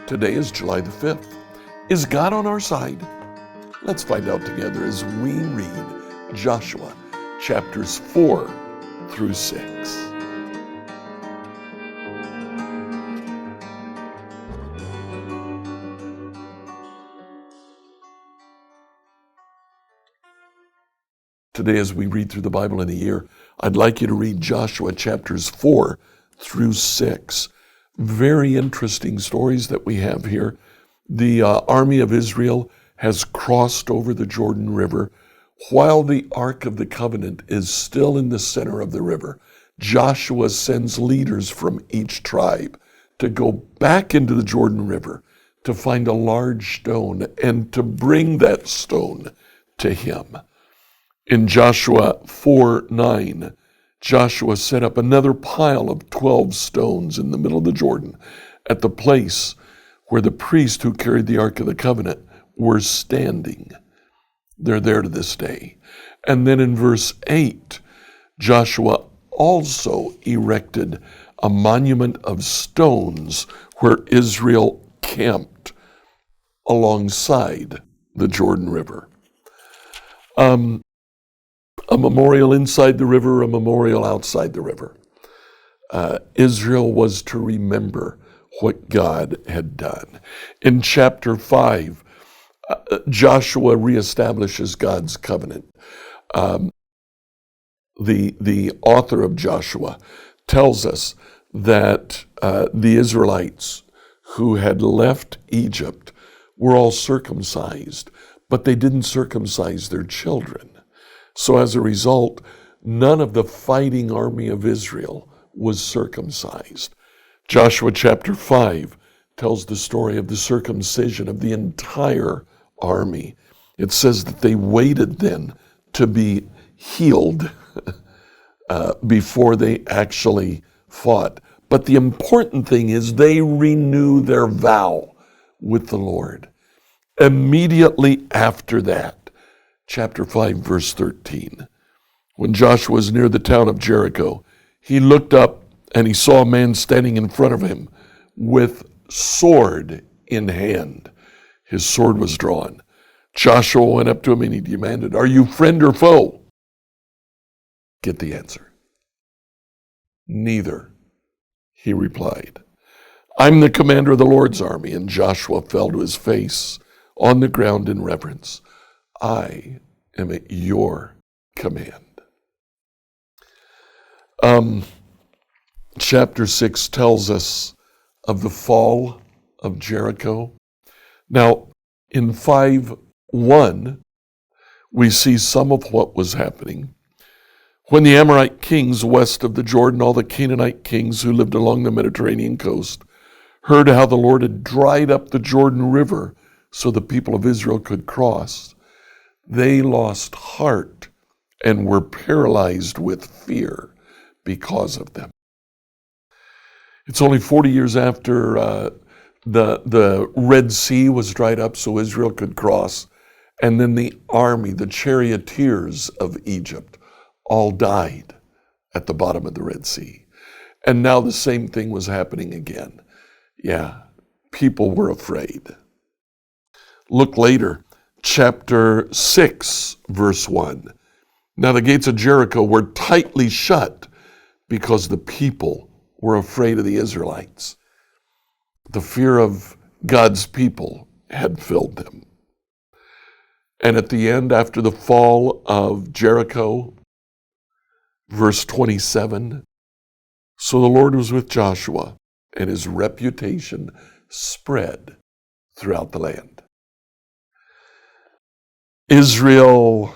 Today is July the 5th. Is God on our side? Let's find out together as we read Joshua chapters 4 through 6. Today, as we read through the Bible in a year, I'd like you to read Joshua chapters 4 through 6. Very interesting stories that we have here. The army of Israel has crossed over the Jordan River while the Ark of the Covenant is still in the center of the river. Joshua sends leaders from each tribe to go back into the Jordan River to find a large stone and to bring that stone to him. In Joshua 4:9, Joshua set up another pile of 12 stones in the middle of the Jordan at the place where the priests who carried the Ark of the Covenant were standing. They're there to this day. And then in verse 8, Joshua also erected a monument of stones where Israel camped alongside the Jordan River. A memorial inside the river, a memorial outside the river. Israel was to remember what God had done. In chapter 5, Joshua reestablishes God's covenant. The author of Joshua tells us that the Israelites who had left Egypt were all circumcised, but they didn't circumcise their children. So as a result, none of the fighting army of Israel was circumcised. Joshua chapter 5 tells the story of the circumcision of the entire army. It says that they waited then to be healed before they actually fought. But the important thing is they renew their vow with the Lord. Immediately after that, chapter 5, verse 13. When Joshua was near the town of Jericho, he looked up and he saw a man standing in front of him with sword in hand. His sword was drawn. Joshua went up to him and he demanded, "Are you friend or foe?" Get the answer. "Neither," he replied. "I'm the commander of the Lord's army." And Joshua fell to his face on the ground in reverence. "I am at your command." Chapter 6 tells us of the fall of Jericho. Now, in 5:1, we see some of what was happening. When the Amorite kings west of the Jordan, all the Canaanite kings who lived along the Mediterranean coast, heard how the Lord had dried up the Jordan River so the people of Israel could cross, they lost heart and were paralyzed with fear because of them. It's only 40 years after the Red Sea was dried up so Israel could cross, and then the army, the charioteers of Egypt, all died at the bottom of the Red Sea. And now the same thing was happening again. Yeah, people were afraid. Look later, chapter 6, verse 1. Now the gates of Jericho were tightly shut because the people were afraid of the Israelites. The fear of God's people had filled them. And at the end, after the fall of Jericho, verse 27, so the Lord was with Joshua, and his reputation spread throughout the land. Israel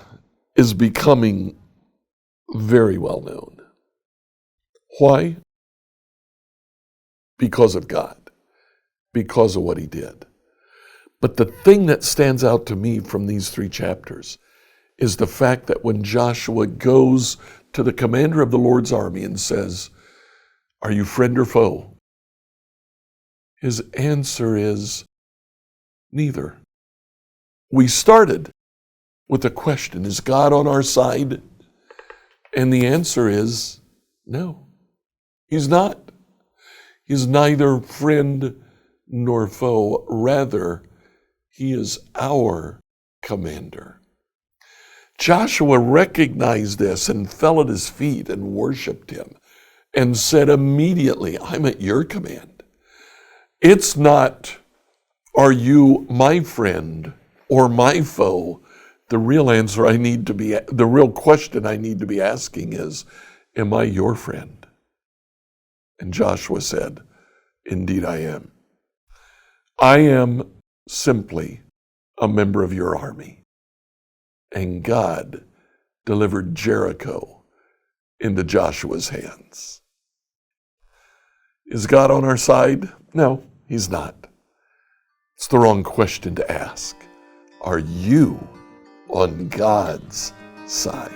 is becoming very well known. Why? Because of God, because of what he did. But the thing that stands out to me from these 3 chapters is the fact that when Joshua goes to the commander of the Lord's army and says, "Are you friend or foe?" his answer is neither. We started with a question, is God on our side? And the answer is no, he's not. He's neither friend nor foe. Rather, he is our commander. Joshua recognized this and fell at his feet and worshiped him and said immediately, I'm at your command. It's not, are you my friend or my foe? The real question I need to be asking is, am I your friend? And Joshua said, indeed I am. I am simply a member of your army. And God delivered Jericho into Joshua's hands. Is God on our side? No, he's not. It's the wrong question to ask. Are you on God's side?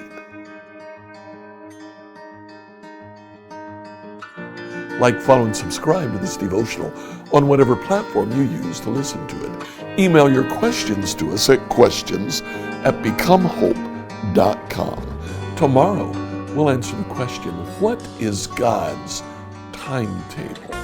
Like, follow, and subscribe to this devotional on whatever platform you use to listen to it. Email your questions to us at questions@becomehope.com. Tomorrow, we'll answer the question, what is God's timetable?